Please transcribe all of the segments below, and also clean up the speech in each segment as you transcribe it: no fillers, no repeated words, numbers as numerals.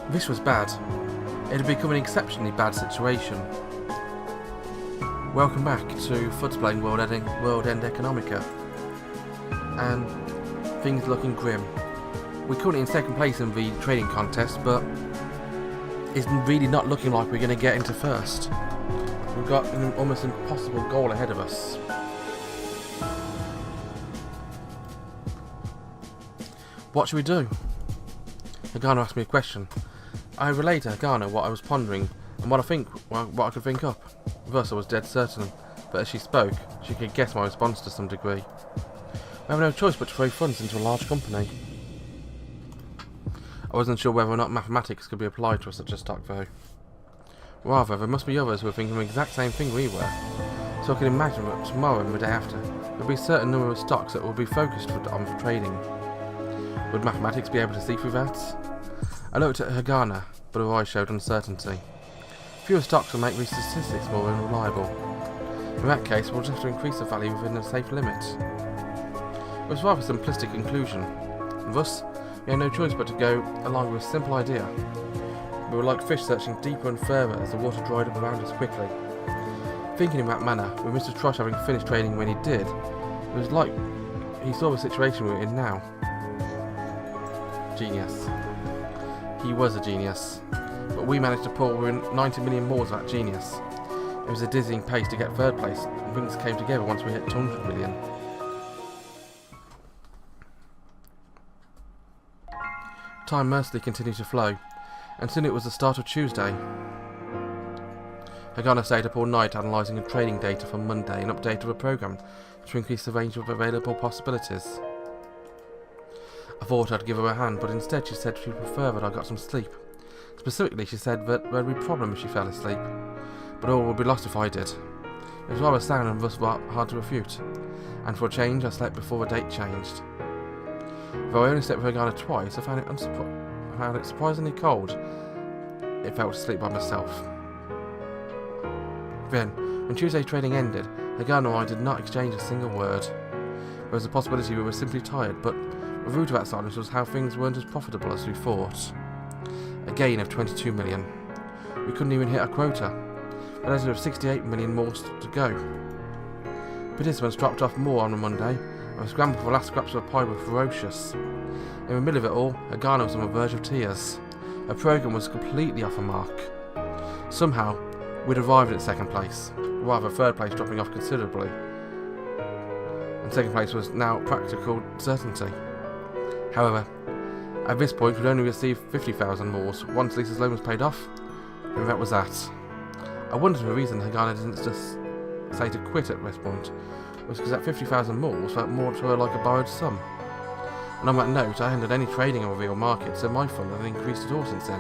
This was bad. It had become an exceptionally bad situation. Welcome back to Fudd's playing World End Economica. And things looking grim. We're currently in second place in the trading contest, but it's really not looking like we're going to get into first. We've got an almost impossible goal ahead of us. What should we do? Hagano asked me a question. I relayed to Hagano what I was pondering and what I could think up. Thus I was dead certain, but as she spoke, she could guess my response to some degree. We have no choice but to throw funds into a large company. I wasn't sure whether or not mathematics could be applied to such a stock though. Rather, there must be others who are thinking the exact same thing we were. So I can imagine that tomorrow and the day after, there will be a certain number of stocks that will be focused on for trading. Would mathematics be able to see through that? I looked at Hagana, but her eyes showed uncertainty. Fewer stocks will make these statistics more unreliable. In that case, we'll just have to increase the value within a safe limit. It was a rather simplistic conclusion. Thus, we had no choice but to go along with a simple idea. We were like fish searching deeper and further as the water dried up around us quickly. Thinking in that manner, with Mr. Trosh having finished trading when he did, it was like he saw the situation we were in now. Genius. He was a genius, but we managed to pull within 90 million more of that genius. It was a dizzying pace to get third place, and things came together once we hit 200 million. Time mercifully continued to flow, and soon it was the start of Tuesday. Hagana stayed up all night analysing the trading data from Monday and updated the programme to increase the range of available possibilities. I thought I'd give her a hand, but instead she said she'd prefer that I got some sleep. Specifically, she said that there would be a problem if she fell asleep, but all would be lost if I did. It was rather sound and thus hard to refute, and for a change I slept before the date changed. Though I only slept with Hagana twice, I found it surprisingly cold. It felt to sleep by myself. Then, when Tuesday's trading ended, Hagana and I did not exchange a single word. There was a possibility we were simply tired, but the root of that silence was how things weren't as profitable as we thought. A gain of 22 million. We couldn't even hit our quota. But as there were 68 million more to go. Participants dropped off more on a Monday, and the scramble for the last scraps of the pie were ferocious. In the middle of it all, Hagana was on the verge of tears. Her programme was completely off the mark. Somehow, we'd arrived at second place, rather third place dropping off considerably. And second place was now practical certainty. However, at this point we'd only received 50,000 more once Lisa's loan was paid off, and that was that. I wondered if the reason Hagana didn't just say to quit at this point was because that 50,000 more felt more to her like a borrowed sum. And on that note, I hadn't done any trading on the real market, so my fund had increased at all since then.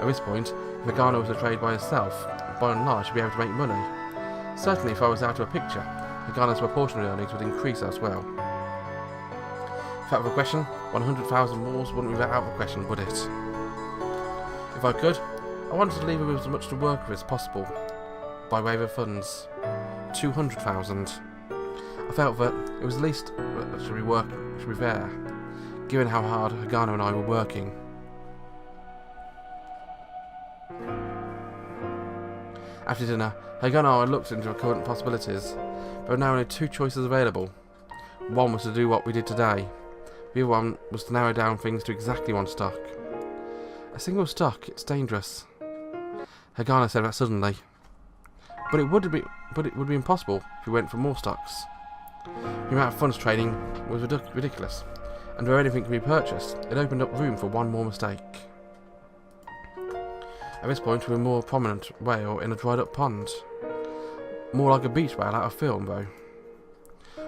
At this point, if Hagana was to trade by herself, by and large she'd be able to make money. Certainly if I was out of a picture, Hagana's proportionate earnings would increase as well. If out of the question, 100,000 more wouldn't be that out of the question, would it? If I could, I wanted to leave her with as much to work with as possible, by way of funds. 200,000. I felt that it was the least that should be there, given how hard Hagana and I were working. After dinner, Hagana and I looked into the current possibilities. There were now only two choices available. One was to do what we did today. The other one was to narrow down things to exactly one stock. A single stock, it's dangerous. Hagana said that suddenly. But it would be impossible if we went for more stocks. The amount of funds trading was ridiculous, and where anything could be purchased, it opened up room for one more mistake. At this point we were a more prominent whale in a dried up pond. More like a beach whale out of film though.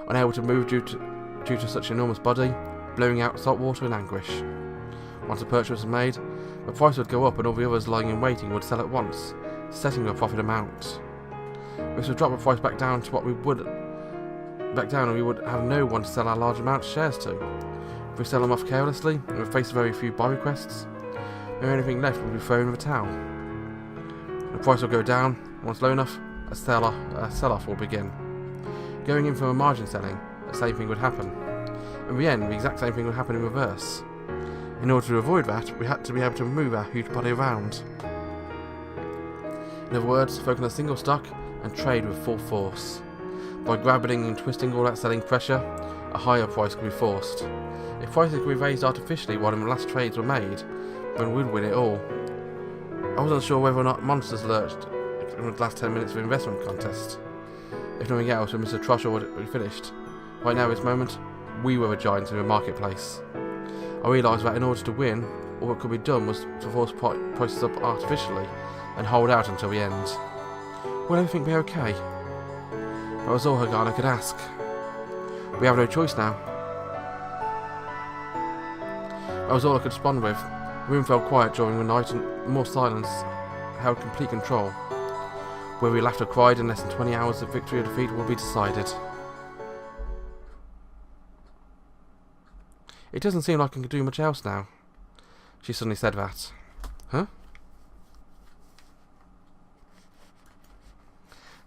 Unable to move due to such an enormous body, blowing out salt water in anguish. Once a purchase was made, the price would go up and all the others lying in waiting would sell at once, setting the profit amount. This would drop the price back down to what we would and we would have no one to sell our large amount of shares to. If we sell them off carelessly and we face very few buy requests, then anything left would be thrown in the towel. The price will go down. Once low enough, a sell-off will begin. Going in from a margin selling, the same thing would happen. In the end, the exact same thing would happen in reverse. In order to avoid that, we had to be able to move our huge body around. In other words, focus on a single stock and trade with full force. By grabbing and twisting all that selling pressure, a higher price could be forced. If prices could be raised artificially while the last trades were made, then we'd win it all. I wasn't sure whether or not monsters lurched in the last 10 minutes of the investment contest. If nothing else, when Mr. Trusher would be finished. Right now, at this moment, we were the giants in the marketplace. I realised that in order to win, all that could be done was to force prices up artificially and hold out until the end. Will everything be okay? That was all Hagana could ask. We have no choice now. That was all I could respond with. The room fell quiet during the night and more silence held complete control. Whether we laughed or cried in less than 20 hours, the victory or defeat will be decided. It doesn't seem like I can do much else now. She suddenly said that. Huh?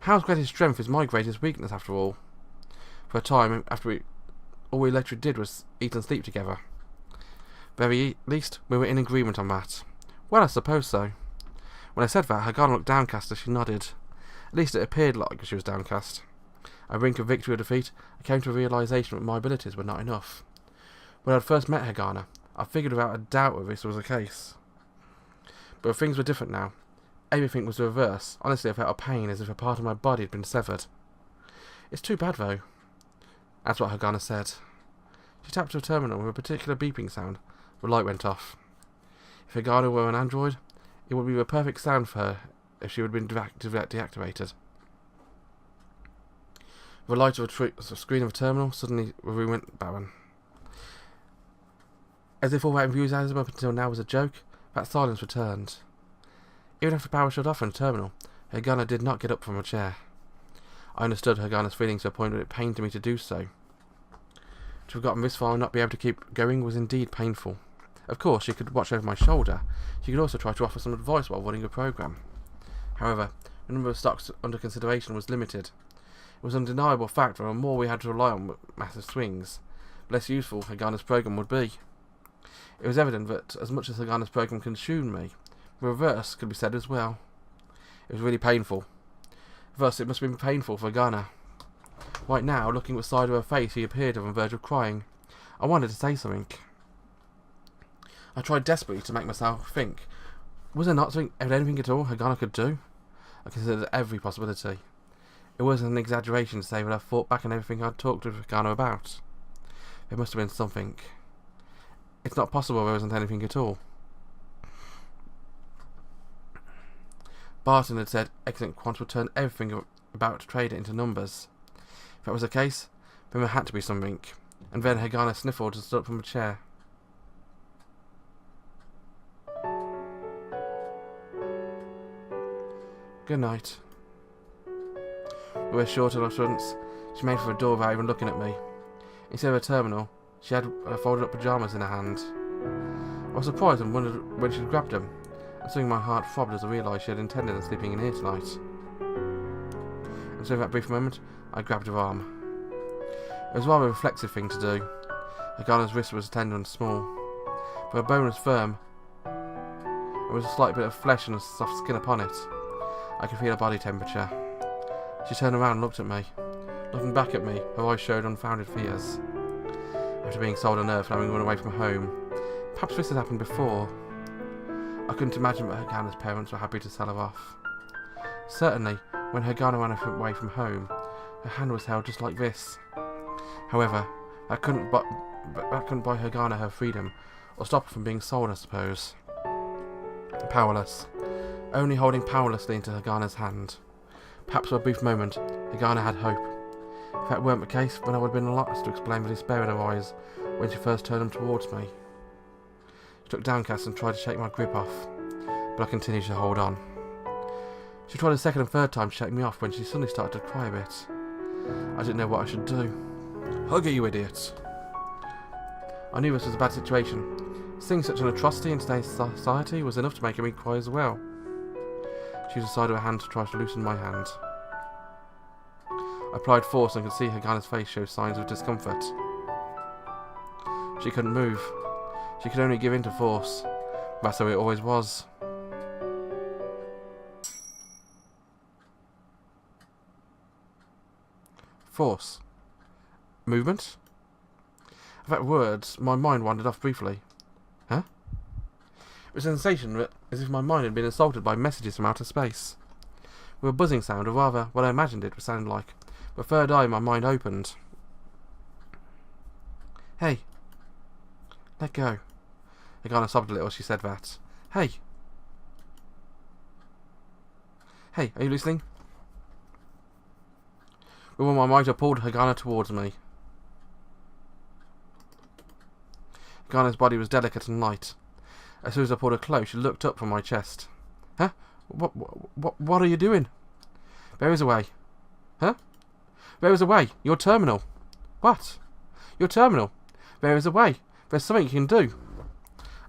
Haru's greatest strength is my greatest weakness, after all. For a time, all we literally did was eat and sleep together. Very least, we were in agreement on that. Well, I suppose so. When I said that, Hagana looked downcast as she nodded. At least it appeared like she was downcast. I brink of victory or defeat, I came to a realisation that my abilities were not enough. When I had first met Hagana, I figured without a doubt that this was the case. But things were different now. Everything was the reverse. Honestly, I felt a pain as if a part of my body had been severed. It's too bad, though. That's what Hagana said. She tapped her terminal with a particular beeping sound. The light went off. If Hagana were an android, it would be the perfect sound for her if she had been deactivated. The light of the screen of a terminal, suddenly the room went barren. As if all that enthusiasm up until now was a joke, that silence returned. Even after power shut off on the terminal, Hagana did not get up from her chair. I understood Hagana's feelings to a point that it pained me to do so. To have gotten this far and not be able to keep going was indeed painful. Of course, she could watch over my shoulder. She could also try to offer some advice while running a program. However, the number of stocks under consideration was limited. It was an undeniable fact that the more we had to rely on massive swings, the less useful Hagana's program would be. It was evident that as much as Hagana's program consumed me, the reverse could be said as well. It was really painful. Thus, it must have been painful for Hagana. Right now, looking at the side of her face, he appeared on the verge of crying. I wanted to say something. I tried desperately to make myself think. Was there not anything at all Hagana could do? I considered every possibility. It wasn't an exaggeration to say that I thought back on everything I'd talked with Hagana about. There must have been something. It's not possible there wasn't anything at all. Barton had said excellent quants would turn everything about to trade it into numbers. If that was the case, then there had to be something. And then Hagana sniffled and stood up from a chair. Good night. With a short utterance, she made for the door without even looking at me. Instead of a terminal, she had her folded up pyjamas in her hand. I was surprised and wondered when she grabbed them, and suddenly my heart throbbed as I realised she had intended on sleeping in here tonight. And so in that brief moment, I grabbed her arm. It was rather a reflexive thing to do. Hagana's wrist was tender and small, but her bone was firm. There was a slight bit of flesh and a soft skin upon it. I could feel her body temperature. She turned around and looked at me. Looking back at me, her eyes showed unfounded fears. After being sold on Earth and having run away from home, perhaps this had happened before. I couldn't imagine that Hagana's parents were happy to sell her off. Certainly, when Hagana ran away from home, her hand was held just like this. However, that couldn't buy Hagana her freedom, or stop her from being sold, I suppose. Powerless. Only holding powerlessly into Hagana's hand. Perhaps for a brief moment, Hagana had hope. If that weren't the case, then I would have been lost to explain the despair in her eyes when she first turned them towards me. She looked downcast and tried to shake my grip off, but I continued to hold on. She tried a second and third time to shake me off when she suddenly started to cry a bit. I didn't know what I should do. Hug her, you idiot! I knew this was a bad situation. Seeing such an atrocity in today's society was enough to make me cry as well. She used the side of her hand to try to loosen my hand. I applied force and could see Hagana's face show signs of discomfort. She couldn't move. She could only give in to force. That's how it always was. Force. Movement? At that words, my mind wandered off briefly. Huh? It was a sensation as if my mind had been assaulted by messages from outer space. With a buzzing sound, or rather, what I imagined it would sound like. With a third eye, my mind opened. Hey. Let go. I kind of sobbed a little as she said that. Hey. Hey, are you listening? With all my might, I pulled Hagana towards me. Hagana's body was delicate and light. As soon as I pulled her close, she looked up from my chest. Huh? What are you doing? There is a way. Huh? There is a way. Your terminal. What? Your terminal. There is a way. There's something you can do.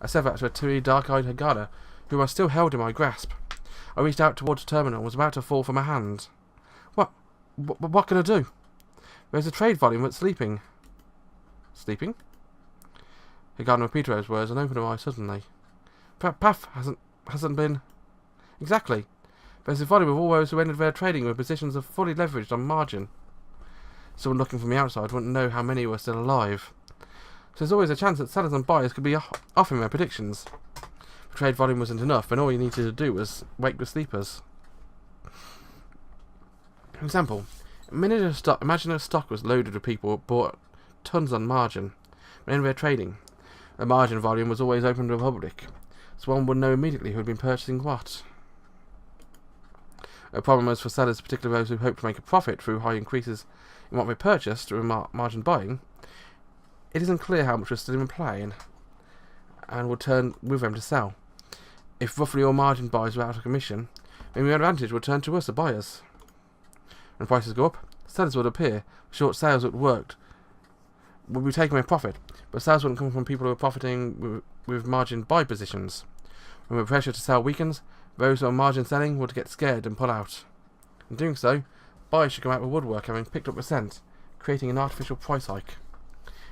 I said that to a teary, dark-eyed Hagana, whom I still held in my grasp. I reached out towards the terminal and was about to fall from her hand. What can I do? There's a trade volume that's sleeping. Sleeping? Hagana repeated those words and opened her eyes suddenly. Path hasn't been... Exactly. There's a volume of all those who ended their trading with positions of fully leveraged on margin. Someone looking from the outside wouldn't know how many were still alive. So there's always a chance that sellers and buyers could be off in their predictions. The trade volume wasn't enough, and all you needed to do was wake the sleepers. For example, imagine a stock was loaded with people who bought tons on margin. When ended their trading, the margin volume was always open to the public, so one would know immediately who had been purchasing what. The problem was for sellers, particularly those who hoped to make a profit through high increases in what they purchased through margin buying. It isn't clear how much was still in play and would turn with them to sell. If roughly all margin buys were out of commission, then the advantage would turn to us, the buyers. When prices go up, sellers would appear, short sales would be taking a profit, but sales wouldn't come from people who are profiting with margin buy positions. When the pressure to sell weakens, those who are margin selling would get scared and pull out. In doing so, buyers should come out with woodwork having picked up the scent, creating an artificial price hike.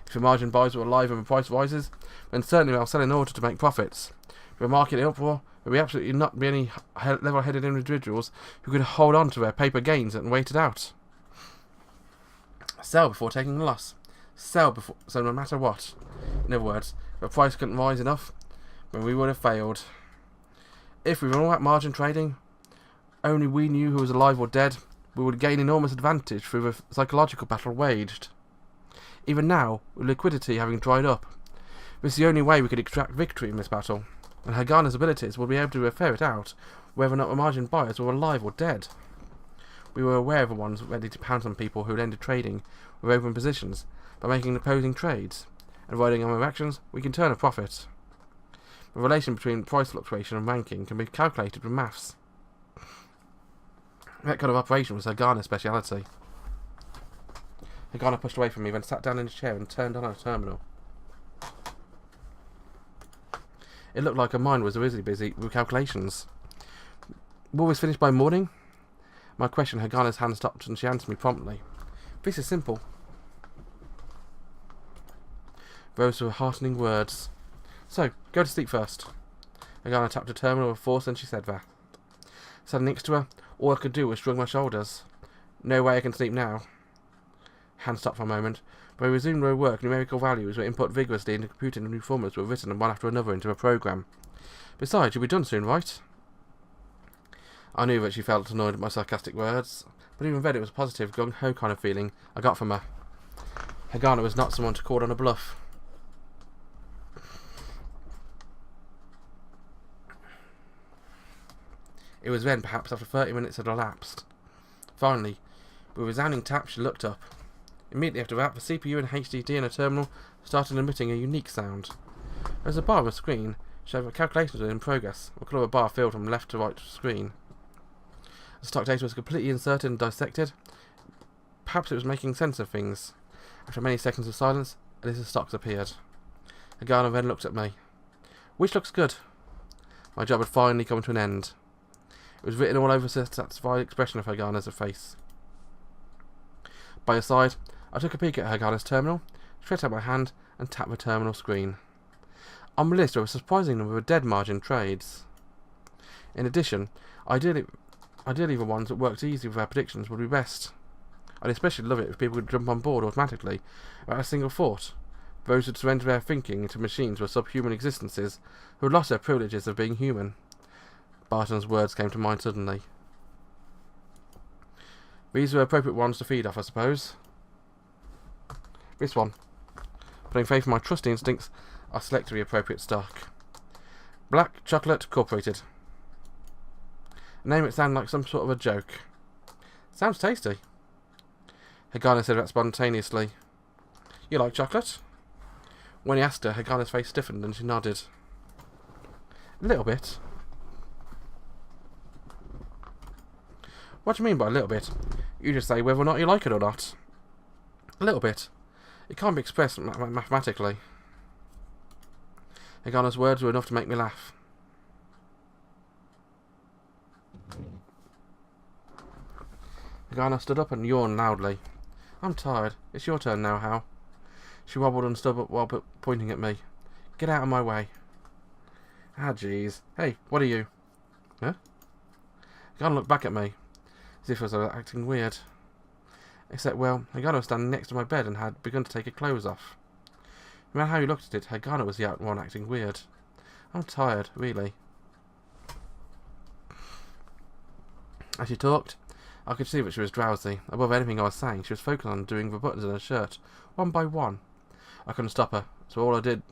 If the margin buys were alive and the price rises, then certainly they'll sell in order to make profits. If the market in uproar, there will absolutely not be any level-headed individuals who could hold on to their paper gains and wait it out. Sell before taking a loss. Sell before, so no matter what. In other words, if the price couldn't rise enough, then we would have failed. If we were all at margin trading, only we knew who was alive or dead, we would gain enormous advantage through the psychological battle waged. Even now, with liquidity having dried up, this is the only way we could extract victory in this battle, and Hagana's abilities would be able to ferret out whether or not the margin buyers were alive or dead. We were aware of the ones ready to pounce on people who had ended trading with open positions by making opposing trades, and riding on their actions, we can turn a profit. The relation between price fluctuation and ranking can be calculated with maths. That kind of operation was Hagana's speciality. Hagana pushed away from me, then sat down in a chair and turned on her terminal. It looked like her mind was really busy with calculations. Will this finish by morning? My question, Hagana's hand stopped and she answered me promptly. This is simple. Those were heartening words. So, go to sleep first. Hagana tapped her terminal with force and she said that. Sat next to her, all I could do was shrug my shoulders. No way I can sleep now. Hand stopped for a moment, but we resumed our work. Numerical values were input vigorously into computing and new formulas were written one after another into a program. Besides, you'll be done soon, right? I knew that she felt annoyed at my sarcastic words, but even then it was a positive, gung-ho kind of feeling I got from her. Hagana was not someone to call on a bluff. It was then, perhaps after 30 minutes had elapsed. Finally, with a resounding tap, she looked up. Immediately after that, the CPU and HDD in her terminal started emitting a unique sound. There was a bar on the screen, showing that calculations were in progress, a colour of bar filled from left to right screen. The stock data was completely inserted and dissected. Perhaps it was making sense of things. After many seconds of silence, a list of stocks appeared. Hagana then looked at me. Which looks good? My job had finally come to an end. It was written all over the satisfied expression of Hagana's face. By her side, I took a peek at Hagana's terminal, stretched out my hand, and tapped the terminal screen. On the list there were a surprising number of dead margin trades. In addition, ideally the ones that worked easy with our predictions would be best. I'd especially love it if people could jump on board automatically without a single thought. Those who'd surrender their thinking into machines were subhuman existences who had lost their privileges of being human. Barton's words came to mind suddenly. These were appropriate ones to feed off, I suppose. This one. Putting faith in my trusty instincts, I selected the appropriate stock. Black Chocolate Corporated. A name that sounded like some sort of a joke. Sounds tasty. Hagana said that spontaneously. You like chocolate? When he asked her, Hagana's face stiffened and she nodded. A little bit. What do you mean by a little bit? You just say whether or not you like it or not. A little bit. It can't be expressed mathematically. Hagana's words were enough to make me laugh. Hagana stood up and yawned loudly. I'm tired. It's your turn now, Hal. She wobbled and stood up while pointing at me. Get out of my way. Ah, jeez. Hey, what are you? Huh? Hagana looked back at me, as if I was acting weird. Except, well, Hagana was standing next to my bed and had begun to take her clothes off. No matter how you looked at it, Hagana was the one acting weird. I'm tired, really. As she talked, I could see that she was drowsy. Above anything I was saying, she was focused on doing the buttons in her shirt, one by one. I couldn't stop her, so I did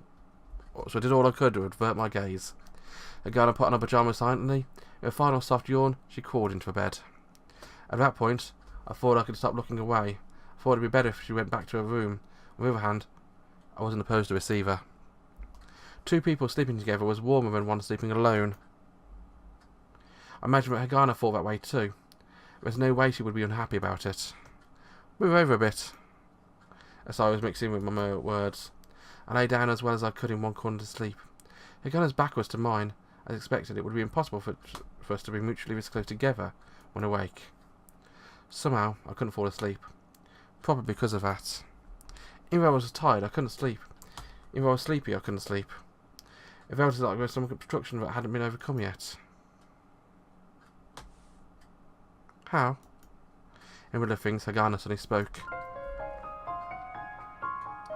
all I could to avert my gaze. Hagana put on her pyjamas silently. With a final soft yawn, she crawled into bed. At that point, I thought I could stop looking away. I thought it'd be better if she went back to her room. On the other hand, I wasn't opposed to receive her. Two people sleeping together was warmer than one sleeping alone. I imagine that Hagana thought that way too. There's no way she would be unhappy about it. Move over a bit. As I was mixing with my words, I lay down as well as I could in one corner to sleep. Hagana's back was to mine. As expected, it would be impossible for us to be mutually this close together when awake. Somehow, I couldn't fall asleep. Probably because of that. Even though I was tired, I couldn't sleep. Even though I was sleepy, I couldn't sleep. It felt like there was some obstruction that hadn't been overcome yet. How? In the middle of things, Hagana suddenly spoke.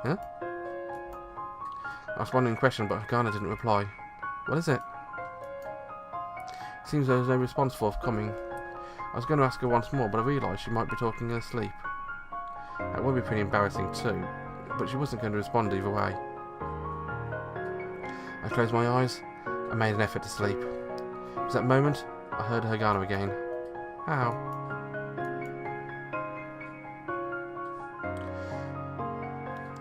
Huh? I responded in question, but Hagana didn't reply. What is it? It seems there was no response forthcoming. I was going to ask her once more, but I realised she might be talking in her sleep. That would be pretty embarrassing too, but she wasn't going to respond either way. I closed my eyes and made an effort to sleep. It was that moment I heard Hagana again. How?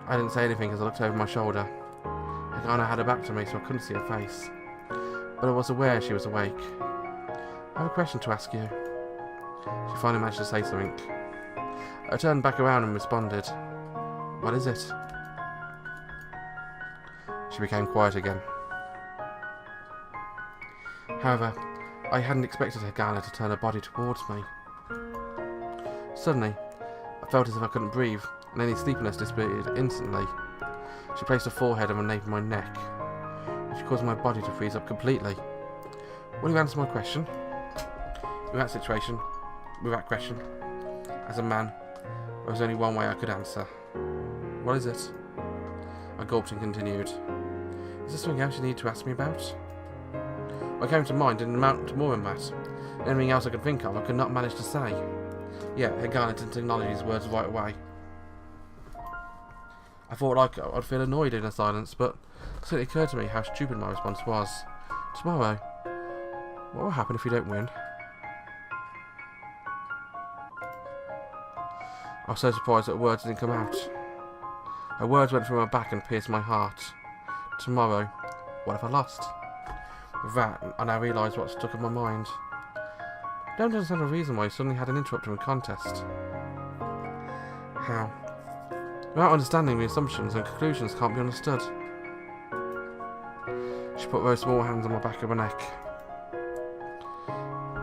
I didn't say anything as I looked over my shoulder. Hagana had her back to me, so I couldn't see her face. But I was aware she was awake. I have a question to ask you. She finally managed to say something. I turned back around and responded. What is it? She became quiet again. However, I hadn't expected Hagana to turn her body towards me. Suddenly, I felt as if I couldn't breathe, and any sleepiness disappeared instantly. She placed her forehead on the nape of my neck, and she caused my body to freeze up completely. Will you answer my question? In that situation, with that question, as a man, there was only one way I could answer. What is it? I gulped and continued. Is there something else you need to ask me about? What came to mind didn't amount to more than that. Anything else I could think of I could not manage to say. Yet Hagana didn't acknowledge his words right away. I thought I'd feel annoyed in her silence, but it suddenly occurred to me how stupid my response was. Tomorrow, what will happen if you don't win? I was so surprised that words didn't come out. Her words went through my back and pierced my heart. Tomorrow, what if I lost? With that, I now realised what stuck in my mind. I don't understand the reason why you suddenly had an interruption in the contest. How? Without understanding the assumptions and conclusions can't be understood. She put those small hands on my back of my neck.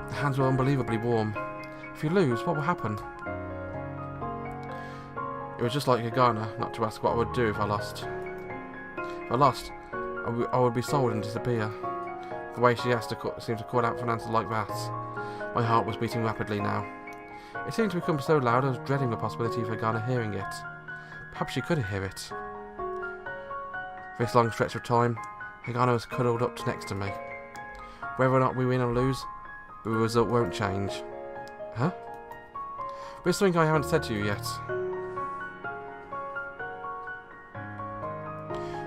The hands were unbelievably warm. If you lose, what will happen? It was just like Hagana not to ask what I would do if I lost. If I lost, I I would be sold and disappear. The way she seemed to call out for an answer like that. My heart was beating rapidly now. It seemed to become so loud I was dreading the possibility of Hagana hearing it. Perhaps she could hear it. For this long stretch of time, Hagana was cuddled up next to me. Whether or not we win or lose, the result won't change. Huh? There's something I haven't said to you yet.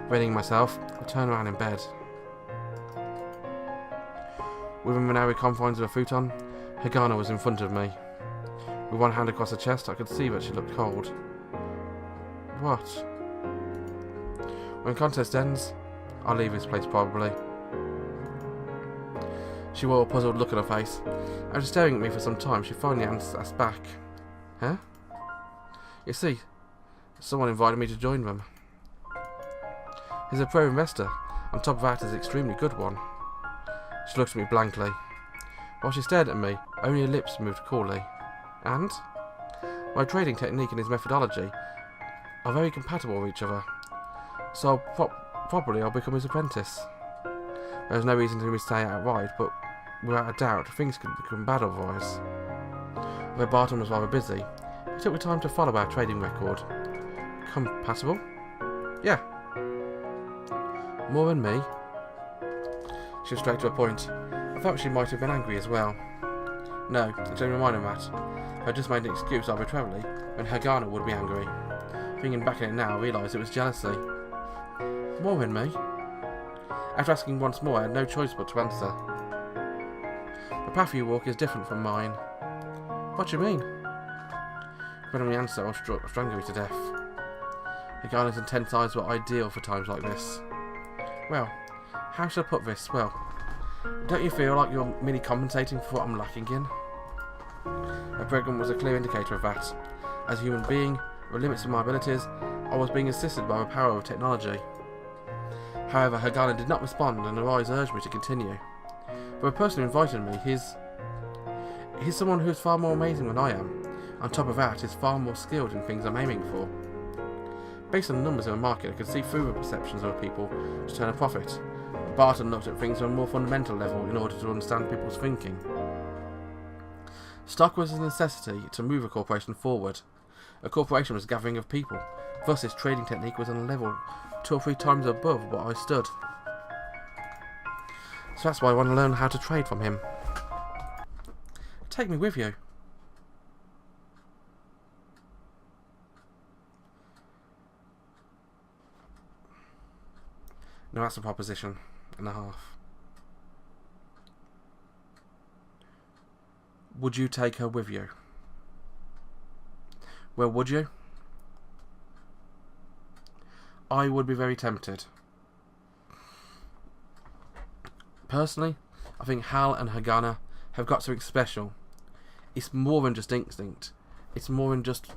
Readying myself, I turned around in bed. Within the narrow confines of a futon, Hagana was in front of me. With one hand across her chest, I could see that she looked cold. What? When contest ends, I'll leave this place probably. She wore a puzzled look on her face. After staring at me for some time, she finally asked back. Huh? You see, someone invited me to join them. He's a pro investor. On top of that, is an extremely good one. She looked at me blankly. While she stared at me, only her lips moved coolly. And? My trading technique and his methodology are very compatible with each other. So probably I'll become his apprentice. There's no reason for me to say it outright, but without a doubt, things could become bad otherwise. Although Barton was rather busy, he took the time to follow our trading record. Compatible? Yeah. More than me? She was straight to a point. I thought she might have been angry as well. No, it's only a minor matter. If I just made an excuse arbitrarily, then Hagana would be angry. Thinking back on it now, I realised it was jealousy. More than me? After asking once more, I had no choice but to answer. The path you walk is different from mine. What do you mean? When I answer, I'll strangle you to death. Hagana's intense eyes were ideal for times like this. Well, how should I put this? Well, don't you feel like you're merely compensating for what I'm lacking in? Her program was a clear indicator of that. As a human being, with limits of my abilities, I was being assisted by the power of technology. However, Hagana did not respond, and her eyes urged me to continue. For the person who invited me, he's someone who is far more amazing than I am. On top of that, he's far more skilled in things I'm aiming for. Based on the numbers in the market, I could see through the perceptions of people to turn a profit. Barton looked at things on a more fundamental level in order to understand people's thinking. Stock was a necessity to move a corporation forward. A corporation was a gathering of people. Thus, his trading technique was on a level 2 or 3 times above what I stood. So that's why I want to learn how to trade from him. Take me with you. No, that's a proposition and a half. Would you take her with you? Well, would you? I would be very tempted. Personally, I think Hal and Hagana have got something special. It's more than just instinct. It's more than just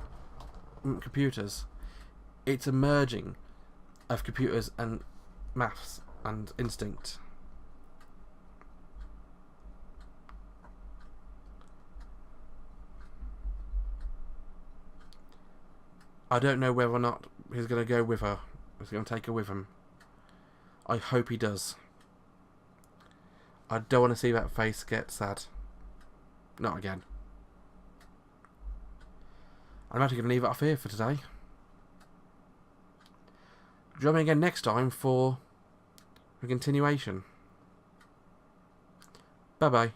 computers. It's a merging of computers and maths and instinct. I don't know whether or not he's going to go with her. He's going to take her with him. I hope he does. I don't want to see that face get sad. Not again. I'm actually going to leave it off here for today. Join me again next time for a continuation. Bye bye.